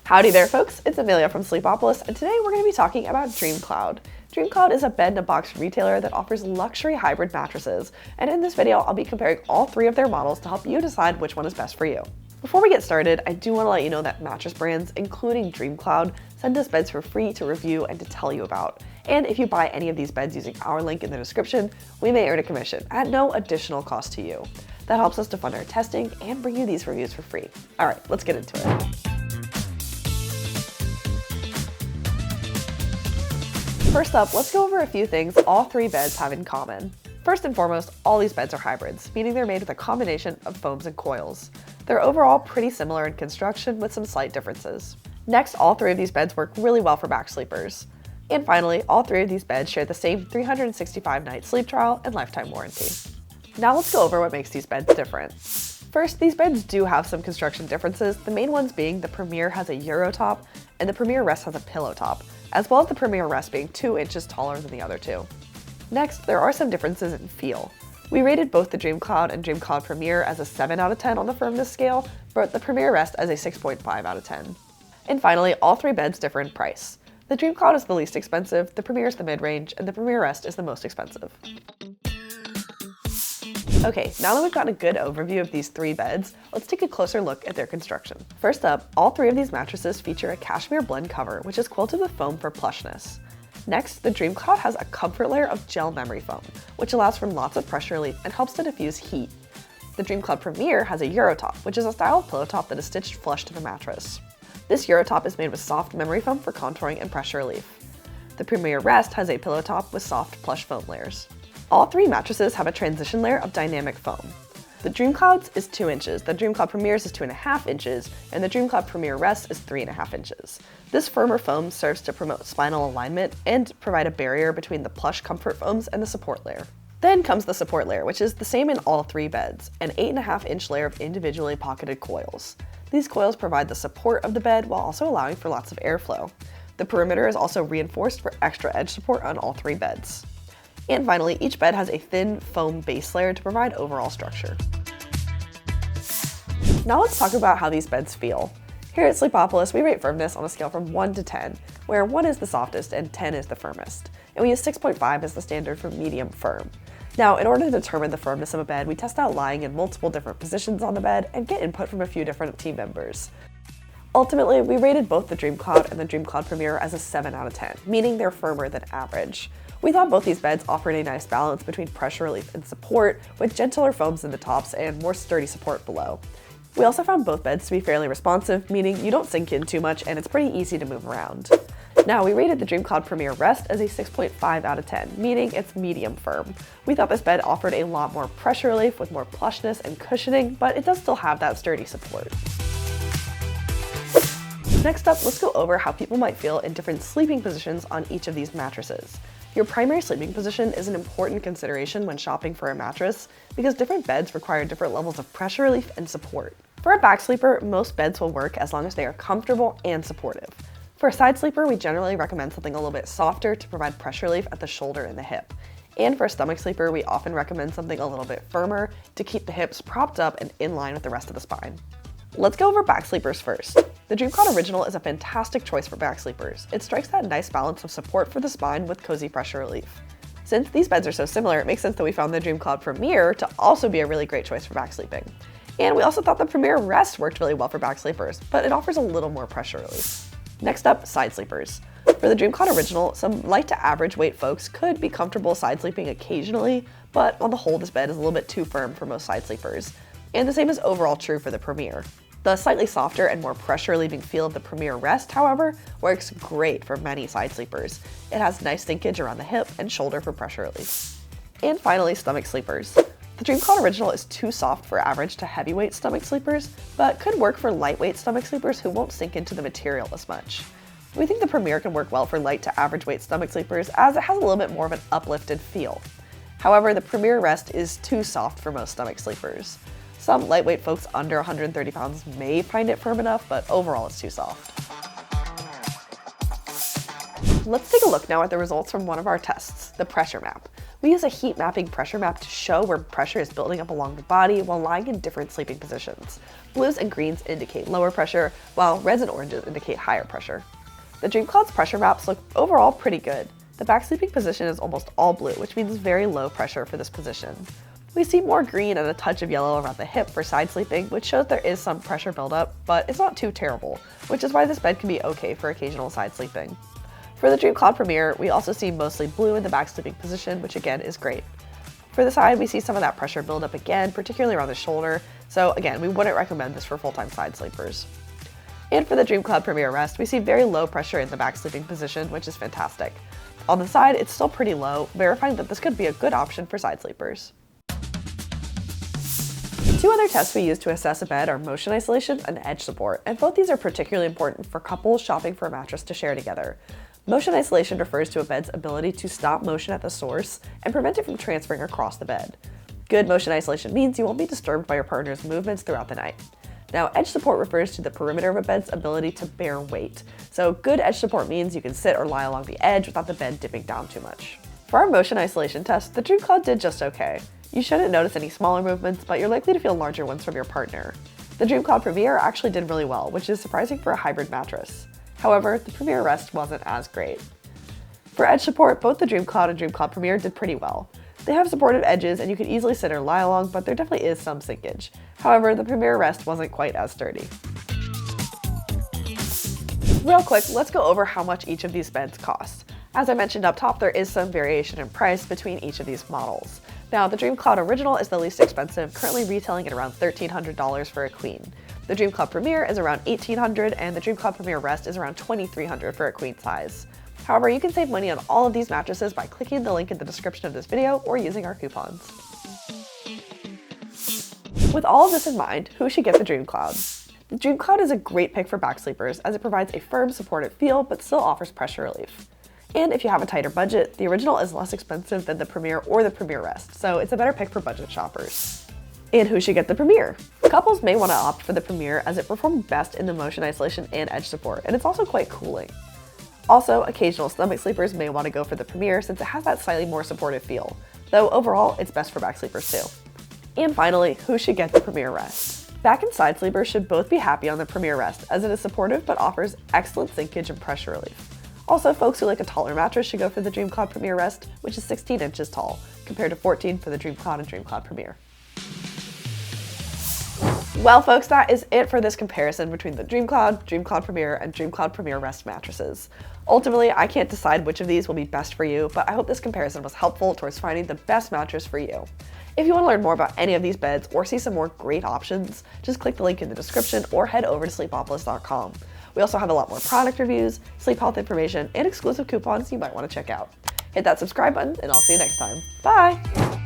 Howdy there, folks. It's Amelia from Sleepopolis, and today we're going to be talking about DreamCloud. DreamCloud is a bed-in-a-box retailer that offers luxury hybrid mattresses, and in this video, I'll be comparing all three of their models to help you decide which one is best for you. Before we get started, I do want to let you know that mattress brands, including DreamCloud, send us beds for free to review and to tell you about. And if you buy any of these beds using our link in the description, we may earn a commission at no additional cost to you. That helps us to fund our testing and bring you these reviews for free. All right, let's get into it. First up, let's go over a few things all three beds have in common. First and foremost, all these beds are hybrids, meaning they're made with a combination of foams and coils. They're overall pretty similar in construction with some slight differences. Next, all three of these beds work really well for back sleepers. And finally, all three of these beds share the same 365-night sleep trial and lifetime warranty. Now let's go over what makes these beds different. First, these beds do have some construction differences, the main ones being the Premier has a Euro top and the Premier Rest has a pillow top, as well as the Premier Rest being 2 inches taller than the other two. Next, there are some differences in feel. We rated both the DreamCloud and DreamCloud Premier as a 7 out of 10 on the firmness scale, but the Premier Rest as a 6.5 out of 10. And finally, all three beds differ in price. The DreamCloud is the least expensive, the Premier is the mid-range, and the Premier Rest is the most expensive. Okay, now that we've gotten a good overview of these three beds, let's take a closer look at their construction. First up, all three of these mattresses feature a cashmere blend cover, which is quilted with foam for plushness. Next, the DreamCloud has a comfort layer of gel memory foam, which allows for lots of pressure relief and helps to diffuse heat. The DreamCloud Premier has a Euro top, which is a style of pillow top that is stitched flush to the mattress. This Euro top is made with soft memory foam for contouring and pressure relief. The Premier Rest has a pillow top with soft plush foam layers. All three mattresses have a transition layer of dynamic foam. The DreamCloud's is 2 inches, the DreamCloud Premier's is 2.5 inches, and the DreamCloud Premier Rest is 3.5 inches. This firmer foam serves to promote spinal alignment and provide a barrier between the plush comfort foams and the support layer. Then comes the support layer, which is the same in all three beds, an 8.5-inch layer of individually pocketed coils. These coils provide the support of the bed while also allowing for lots of airflow. The perimeter is also reinforced for extra edge support on all three beds. And finally, each bed has a thin foam base layer to provide overall structure. Now let's talk about how these beds feel. Here at Sleepopolis, we rate firmness on a scale from 1 to 10, where 1 is the softest and 10 is the firmest. And we use 6.5 as the standard for medium firm. Now, in order to determine the firmness of a bed, we test out lying in multiple different positions on the bed and get input from a few different team members. Ultimately, we rated both the DreamCloud and the DreamCloud Premier as a 7 out of 10, meaning they're firmer than average. We thought both these beds offered a nice balance between pressure relief and support, with gentler foams in the tops and more sturdy support below. We also found both beds to be fairly responsive, meaning you don't sink in too much and it's pretty easy to move around. Now, we rated the DreamCloud Premier Rest as a 6.5 out of 10, meaning it's medium firm. We thought this bed offered a lot more pressure relief with more plushness and cushioning, but it does still have that sturdy support. Next up, let's go over how people might feel in different sleeping positions on each of these mattresses. Your primary sleeping position is an important consideration when shopping for a mattress because different beds require different levels of pressure relief and support. For a back sleeper, most beds will work as long as they are comfortable and supportive. For a side sleeper, we generally recommend something a little bit softer to provide pressure relief at the shoulder and the hip. And for a stomach sleeper, we often recommend something a little bit firmer to keep the hips propped up and in line with the rest of the spine. Let's go over back sleepers first. The DreamCloud Original is a fantastic choice for back sleepers. It strikes that nice balance of support for the spine with cozy pressure relief. Since these beds are so similar, it makes sense that we found the DreamCloud Premier to also be a really great choice for back sleeping. And we also thought the Premier Rest worked really well for back sleepers, but it offers a little more pressure relief. Next up, side sleepers. For the DreamCloud Original, some light to average weight folks could be comfortable side sleeping occasionally, but on the whole, this bed is a little bit too firm for most side sleepers. And the same is overall true for the Premier. The slightly softer and more pressure-relieving feel of the Premier Rest, however, works great for many side sleepers. It has nice sinkage around the hip and shoulder for pressure relief. And finally, stomach sleepers. The DreamCloud Original is too soft for average to heavyweight stomach sleepers, but could work for lightweight stomach sleepers who won't sink into the material as much. We think the Premier can work well for light to average weight stomach sleepers as it has a little bit more of an uplifted feel. However, the Premier Rest is too soft for most stomach sleepers. Some lightweight folks under 130 pounds may find it firm enough, but overall it's too soft. Let's take a look now at the results from one of our tests, the pressure map. We use a heat mapping pressure map to show where pressure is building up along the body while lying in different sleeping positions. Blues and greens indicate lower pressure, while reds and oranges indicate higher pressure. The DreamCloud's pressure maps look overall pretty good. The back sleeping position is almost all blue, which means very low pressure for this position. We see more green and a touch of yellow around the hip for side sleeping, which shows there is some pressure buildup, but it's not too terrible, which is why this bed can be okay for occasional side sleeping. For the DreamCloud Premier, we also see mostly blue in the back sleeping position, which again is great. For the side, we see some of that pressure buildup again, particularly around the shoulder, so again, we wouldn't recommend this for full-time side sleepers. And for the DreamCloud Premier Rest, we see very low pressure in the back sleeping position, which is fantastic. On the side, it's still pretty low, verifying that this could be a good option for side sleepers. Two other tests we use to assess a bed are motion isolation and edge support, and both these are particularly important for couples shopping for a mattress to share together. Motion isolation refers to a bed's ability to stop motion at the source and prevent it from transferring across the bed. Good motion isolation means you won't be disturbed by your partner's movements throughout the night. Now, edge support refers to the perimeter of a bed's ability to bear weight. So good edge support means you can sit or lie along the edge without the bed dipping down too much. For our motion isolation test, the DreamCloud did just okay. You shouldn't notice any smaller movements, but you're likely to feel larger ones from your partner. The DreamCloud Premier actually did really well, which is surprising for a hybrid mattress. However, the Premier Rest wasn't as great. For edge support, both the DreamCloud and DreamCloud Premier did pretty well. They have supportive edges and you can easily sit or lie along, but there definitely is some sinkage. However, the Premier Rest wasn't quite as sturdy. Real quick, let's go over how much each of these beds cost. As I mentioned up top, there is some variation in price between each of these models. Now, the DreamCloud Original is the least expensive, currently retailing at around $1,300 for a queen. The DreamCloud Premier is around $1,800 and the DreamCloud Premier Rest is around $2,300 for a queen size. However, you can save money on all of these mattresses by clicking the link in the description of this video or using our coupons. With all of this in mind, who should get the DreamCloud? The DreamCloud is a great pick for back sleepers as it provides a firm, supportive feel but still offers pressure relief. And if you have a tighter budget, the Original is less expensive than the Premier or the Premier Rest, so it's a better pick for budget shoppers. And who should get the Premier? Couples may want to opt for the Premier as it performs best in the motion isolation and edge support, and it's also quite cooling. Also, occasional stomach sleepers may want to go for the Premier since it has that slightly more supportive feel, though overall it's best for back sleepers too. And finally, who should get the Premier Rest? Back and side sleepers should both be happy on the Premier Rest as it is supportive but offers excellent sinkage and pressure relief. Also, folks who like a taller mattress should go for the DreamCloud Premier Rest, which is 16 inches tall, compared to 14 for the DreamCloud and DreamCloud Premier. Well folks, that is it for this comparison between the DreamCloud, DreamCloud Premier, and DreamCloud Premier Rest mattresses. Ultimately, I can't decide which of these will be best for you, but I hope this comparison was helpful towards finding the best mattress for you. If you want to learn more about any of these beds or see some more great options, just click the link in the description or head over to sleepopolis.com. We also have a lot more product reviews, sleep health information, and exclusive coupons you might want to check out. Hit that subscribe button, and I'll see you next time. Bye!